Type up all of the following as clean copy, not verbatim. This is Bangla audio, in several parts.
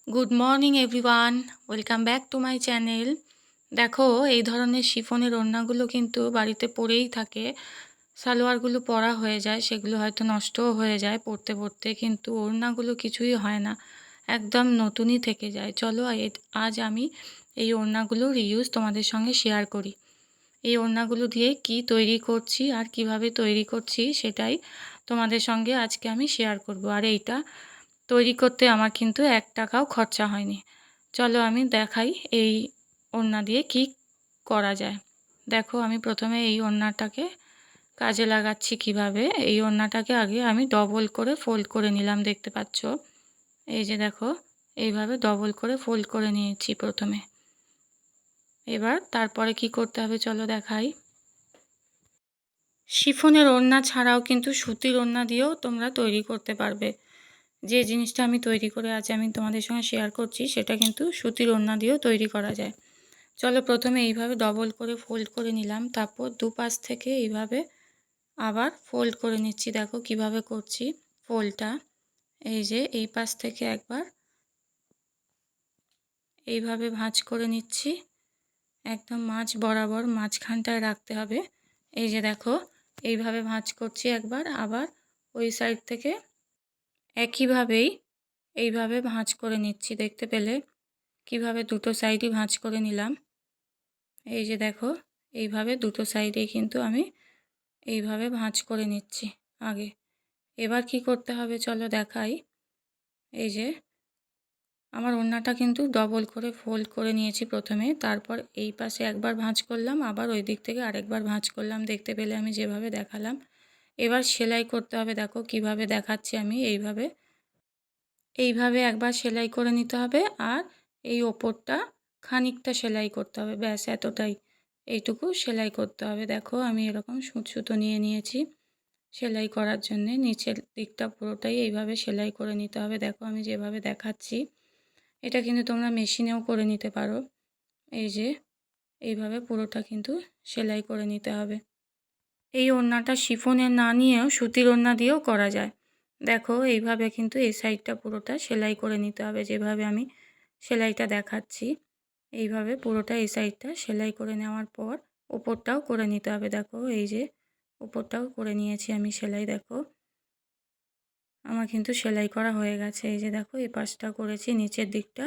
Good morning everyone, welcome back to my channel. দেখো, এই ধরনের শিফনের ওড়নাগুলো কিন্তু বাড়িতে পরেই থাকে। সালোয়ারগুলো পরা হয়ে যায়, সেগুলো হয়তো নষ্টও হয়ে যায় পরতে পরতে, কিন্তু ওড়নাগুলো কিছুই হয় না, একদম নতুনই থেকে যায়। চলো আজ আমি এই ওড়নাগুলোর রিউজ তোমাদের সঙ্গে শেয়ার করি। এই ওড়নাগুলো দিয়ে কি তৈরি করছি আর কিভাবে তৈরি করছি সেটাই তোমাদের সঙ্গে আজকে আমি শেয়ার করব। আর এইটা তৈরি করতে আমার কিন্তু 1 টাকাও খরচা হয়নি। চলো আমি দেখাই এই ওড়না দিয়ে কি করা যায়। দেখো, আমি প্রথমে এই ওড়নাটাকে কাজে লাগাচ্ছি কিভাবে। এই ওড়নাটাকে আগে আমি ডবল করে ফোল্ড করে নিলাম, দেখতে পাচ্ছ। এই যে দেখো, এইভাবে ডবল করে ফোল্ড করে নিয়েছি প্রথমে। এবার তারপরে কি করতে হবে চলো দেখাই। শিফনের ওড়না ছাড়াও কিন্তু সুতির ওড়না দিয়েও তোমরা তৈরি করতে পারবে। যে জিনিসটা আমি তৈরি করে আজ আমি তোমাদের সঙ্গে শেয়ার করছি সেটা কিন্তু সুতির ওড়না দিয়েও তৈরি করা যায়। চলো প্রথমে এইভাবে ডবল করে ফোল্ড করে নিলাম, তারপর দুপাশ থেকে এইভাবে আবার ফোল্ড করে নিচ্ছি। দেখো কিভাবে করছি ফোল্ডটা। এই যে এই পাশ থেকে একবার এইভাবে ভাঁজ করে নিচ্ছি, একদম মাঝ বরাবর মাঝখানটায় রাখতে হবে। এই যে দেখো, এইভাবে ভাঁজ করছি একবার, আবার ওই সাইড থেকে একইভাবেই এইভাবে ভাঁজ করে নিচ্ছি। দেখতে পেলে কিভাবে দুটো সাইডই ভাঁজ করে নিলাম। এই যে দেখো, এইভাবে দুটো সাইডেই কিন্তু আমি এইভাবে ভাঁজ করে নিচ্ছি আগে। এবার কি করতে হবে চলো দেখাই। এই যে আমার ওড়নাটা কিন্তু ডবল করে ফোল্ড করে নিয়েছি প্রথমে, তারপর এই পাশে একবার ভাঁজ করলাম, আবার ওই দিক থেকে আরেকবার ভাঁজ করলাম, দেখতে পেলে আমি যেভাবে দেখালাম। এবার সেলাই করতে হবে। দেখো কিভাবে দেখাচ্ছি আমি। এইভাবে একবার সেলাই করে নিতে হবে, আর এই ওপরটা খানিকটা সেলাই করতে হবে, ব্যাস এতটাই। এইটুকু সেলাই করতে হবে। দেখো আমি এরকম সুতো নিয়ে নিয়েছি সেলাই করার জন্যে। নিচের দিকটা পুরোটাই এইভাবে সেলাই করে নিতে হবে। দেখো আমি যেভাবে দেখাচ্ছি, এটা কিন্তু তোমরা মেশিনেও করে নিতে পারো। এই যে এইভাবে পুরোটা কিন্তু সেলাই করে নিতে হবে। এই ওড়নাটা শিফনের না নিয়েও সুতির ওড়না দিয়েও করা যায়। দেখো এইভাবে কিন্তু এই সাইডটা পুরোটা সেলাই করে নিতে হবে, যেভাবে আমি সেলাইটা দেখাচ্ছি। এইভাবে পুরোটা এই সাইডটা সেলাই করে নেওয়ার পর ওপরটাও করে নিতে হবে। দেখো এই যে ওপরটাও করে নিয়েছি আমি সেলাই। দেখো আমার কিন্তু সেলাই করা হয়ে গেছে। এই যে দেখো এই পাশটা করেছি, নিচের দিকটা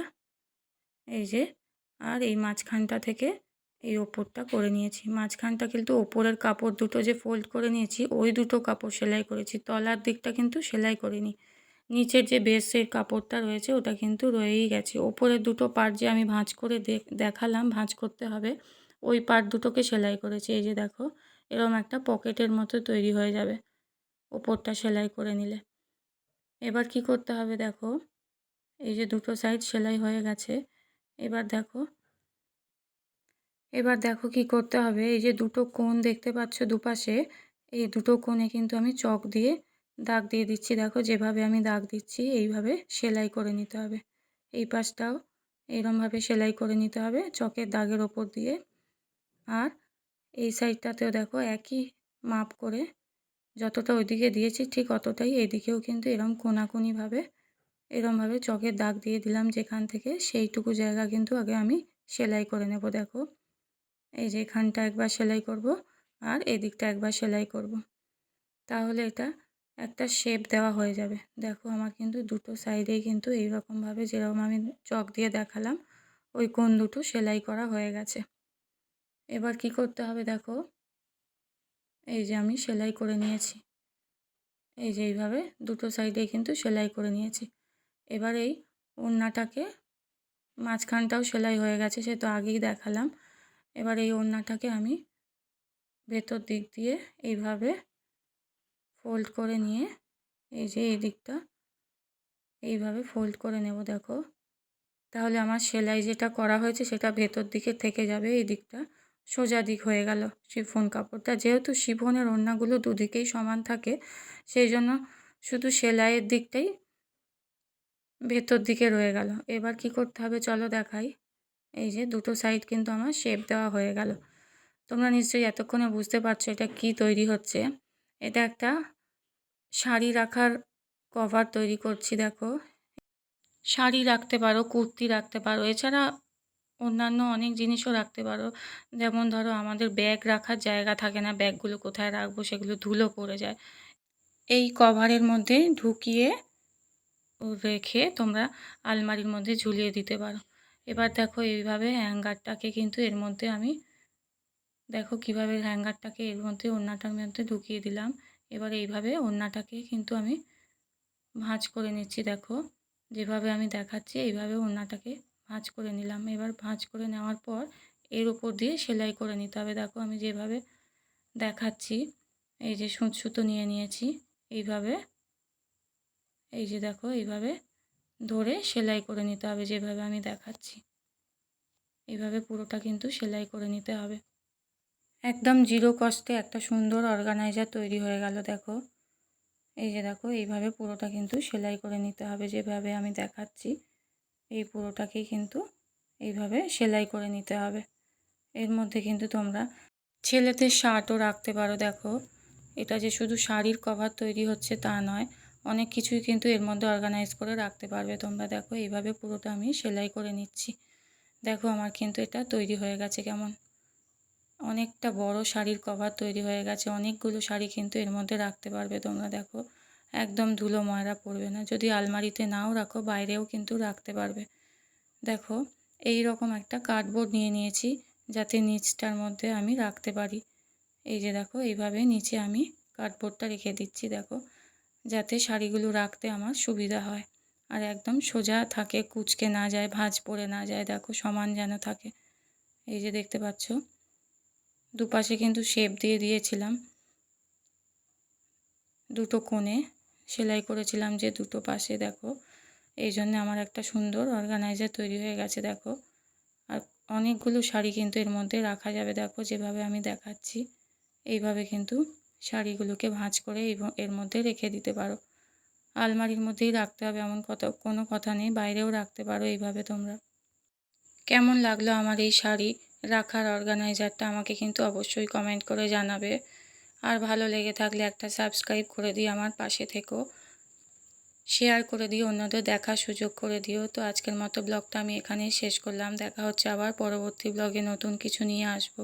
এই যে, আর এই মাঝখানটা থেকে এই ওপরটা করে নিয়েছি। মাঝখানটা কিন্তু ওপরের কাপড় দুটো যে ফোল্ড করে নিয়েছি ওই দুটো কাপড় সেলাই করেছি, তলার দিকটা কিন্তু সেলাই করিনি। নিচের যে বেসের কাপড়টা রয়েছে ওটা কিন্তু রয়েই গেছে। ওপরের দুটো পার্ট যে আমি ভাঁজ করে দেখালাম ভাঁজ করতে হবে, ওই পার্ট দুটোকে সেলাই করেছি। এই যে দেখো, এরকম একটা পকেটের মতো তৈরি হয়ে যাবে ওপরটা সেলাই করে নিলে। এবার কি করতে হবে দেখো, এই যে দুটো সাইড সেলাই হয়ে গেছে। এবার দেখো কি করতে হবে। এই যে দুটো কোণ দেখতে পাচ্ছ দুপাশে, এই দুটো কোণে কিন্তু আমি চক দিয়ে দাগ দিয়ে দিচ্ছি। দেখো যেভাবে আমি দাগ দিচ্ছি এইভাবে সেলাই করে নিতে হবে। এই পাশটাও এরমভাবে সেলাই করে নিতে হবে চকের দাগের ওপর দিয়ে। আর এই সাইডটাতেও দেখো একই মাপ করে যতটা ওইদিকে দিয়েছি ঠিক অতটাই এদিকেও কিন্তু এরমভাবে চকের দাগ দিয়ে দিলাম যেখান থেকে, সেইটুকু জায়গা কিন্তু আগে আমি সেলাই করে নেব। দেখো এই যে এখানটা একবার সেলাই করব আর এদিকটা একবার সেলাই করব, তাহলে এটা একটা শেপ দেওয়া হয়ে যাবে। দেখো আমার কিন্তু দুটো সাইডেই কিন্তু এইরকমভাবে যেরকম আমি চক দিয়ে দেখালাম ওই কোণ দুটো সেলাই করা হয়ে গেছে। এবার কি করতে হবে দেখো, এই যে আমি সেলাই করে নিয়েছি। এই যে এইভাবে দুটো সাইডেই কিন্তু সেলাই করে নিয়েছি। এবার এই ওড়নাটাকে মাঝখানটাও সেলাই হয়ে গেছে, সে তো আগেই দেখালাম। এবার এই ওড়নাটাকে আমি ভেতর দিক দিয়ে এইভাবে ফোল্ড করে নিয়ে এই যে এই দিকটা এইভাবে ফোল্ড করে নেব। দেখো তাহলে আমার সেলাই যেটা করা হয়েছে সেটা ভেতর দিকে থেকে যাবে, এই দিকটা সোজা দিক হয়ে গেল শিফন কাপড়টা। যেহেতু শিফনের ওড়নাগুলো দুদিকেই সমান থাকে, সেই জন্য শুধু সেলাইয়ের দিকটাই ভেতর দিকে রয়ে গেল। এবার কি করতে হবে চলো দেখাই। এই যে দুটো সাইড কিন্তু আমার শেপ দেওয়া হয়ে গেল। তোমরা নিশ্চয়ই এতক্ষণে বুঝতে পারছো এটা কি তৈরি হচ্ছে। এটা একটা শাড়ি রাখার কভার তৈরি করছি। দেখো শাড়ি রাখতে পারো, কুর্তি রাখতে পারো, এছাড়া অন্যান্য অনেক জিনিসও রাখতে পারো। যেমন ধরো আমাদের ব্যাগ রাখার জায়গা থাকে না, ব্যাগগুলো কোথায় রাখবো সেগুলো ধুলো পড়ে যায়। এই কভারের মধ্যে ঢুকিয়ে রেখে তোমরা আলমারির মধ্যে ঝুলিয়ে দিতে পারো। এবার দেখো এইভাবে হ্যাঙ্গারটাকে কিন্তু এর মধ্যে আমি দেখো কিভাবে হ্যাঙ্গারটাকে এর মধ্যে ওড়নাটার মধ্যে ঢুকিয়ে দিলাম। এবার এইভাবে ওড়নাটাকে কিন্তু আমি ভাঁজ করে নিচ্ছি। দেখো যেভাবে আমি দেখাচ্ছি এইভাবে ওড়নাটাকে ভাঁজ করে নিলাম। এবার ভাঁজ করে নেওয়ার পর এর উপর দিয়ে সেলাই করে নিতে হবে। দেখো আমি যেভাবে দেখাচ্ছি, এই যে সুঁচ সুতো নিয়ে নিয়েছি, এইভাবে এই যে দেখো এইভাবে ধরে সেলাই করে নিতে হবে যেভাবে আমি দেখাচ্ছি। এইভাবে পুরোটা কিন্তু সেলাই করে নিতে হবে। একদম জিরো কস্টে একটা সুন্দর অর্গানাইজার তৈরি হয়ে গেল। দেখো এই যে দেখো এইভাবে পুরোটা কিন্তু সেলাই করে নিতে হবে যেভাবে আমি দেখাচ্ছি। এই পুরোটাকেই কিন্তু এইভাবে সেলাই করে নিতে হবে। এর মধ্যে কিন্তু তোমরা ছেলেদের শার্টও রাখতে পারো। দেখো এটা যে শুধু শাড়ির কভার তৈরি হচ্ছে তা নয়, অনেক কিছুই কিন্তু এর মধ্যে অর্গানাইজ করে রাখতে পারবে তোমরা। দেখো এইভাবে পুরোটা আমি সেলাই করে নিচ্ছি। দেখো আমার কিন্তু এটা তৈরি হয়ে গেছে কেমন, অনেকটা বড় শাড়ির কভার তৈরি হয়ে গেছে। অনেকগুলো শাড়ি কিন্তু এর মধ্যে রাখতে পারবে তোমরা। দেখো একদম ধুলো ময়লা পড়বে না। যদি আলমারিতে নাও রাখো বাইরেও কিন্তু রাখতে পারবে। দেখো এই রকম একটা কার্ডবোর্ড নিয়ে নিয়েছি যাতে নিচটার মধ্যে আমি রাখতে পারি। এই যে দেখো এইভাবে নিচে আমি কার্ডবোর্ডটা রেখে দিচ্ছি। দেখো যাতে শাড়িগুলো রাখতে আমার সুবিধা হয় আর একদম সোজা থাকে, কুঁচকে না যায়, ভাঁজ পড়ে না যায়। দেখো সমান যেন থাকে। এই যে দেখতে পাচ্ছ দুপাশে কিন্তু শেপ দিয়ে দিয়েছিলাম, দুটো কোণে সেলাই করেছিলাম যে দুটো পাশে। দেখো এই জন্য আমার একটা সুন্দর অর্গানাইজার তৈরি হয়ে গেছে। দেখো আর অনেকগুলো শাড়ি কিন্তু এর মধ্যে রাখা যাবে। দেখো যেভাবে আমি দেখাচ্ছি এইভাবে কিন্তু শাড়িগুলোকে ভাঁজ করে এর মধ্যে রেখে দিতে পারো। আলমারির মধ্যেই রাখতে হবে এমন কোনো কথা নেই, বাইরেও রাখতে পারো এইভাবে তোমরা। কেমন লাগলো আমার এই শাড়ি রাখার অর্গানাইজারটা আমাকে কিন্তু অবশ্যই কমেন্ট করে জানাবে। আর ভালো লেগে থাকলে একটা সাবস্ক্রাইব করে দিয়ে আমার পাশে থেকো, শেয়ার করে দিও, অন্যদের দেখার সুযোগ করে দিও। তো আজকের মতো ব্লগটা আমি এখানেই শেষ করলাম। দেখা হচ্ছে আবার পরবর্তী ব্লগে নতুন কিছু নিয়ে আসবো।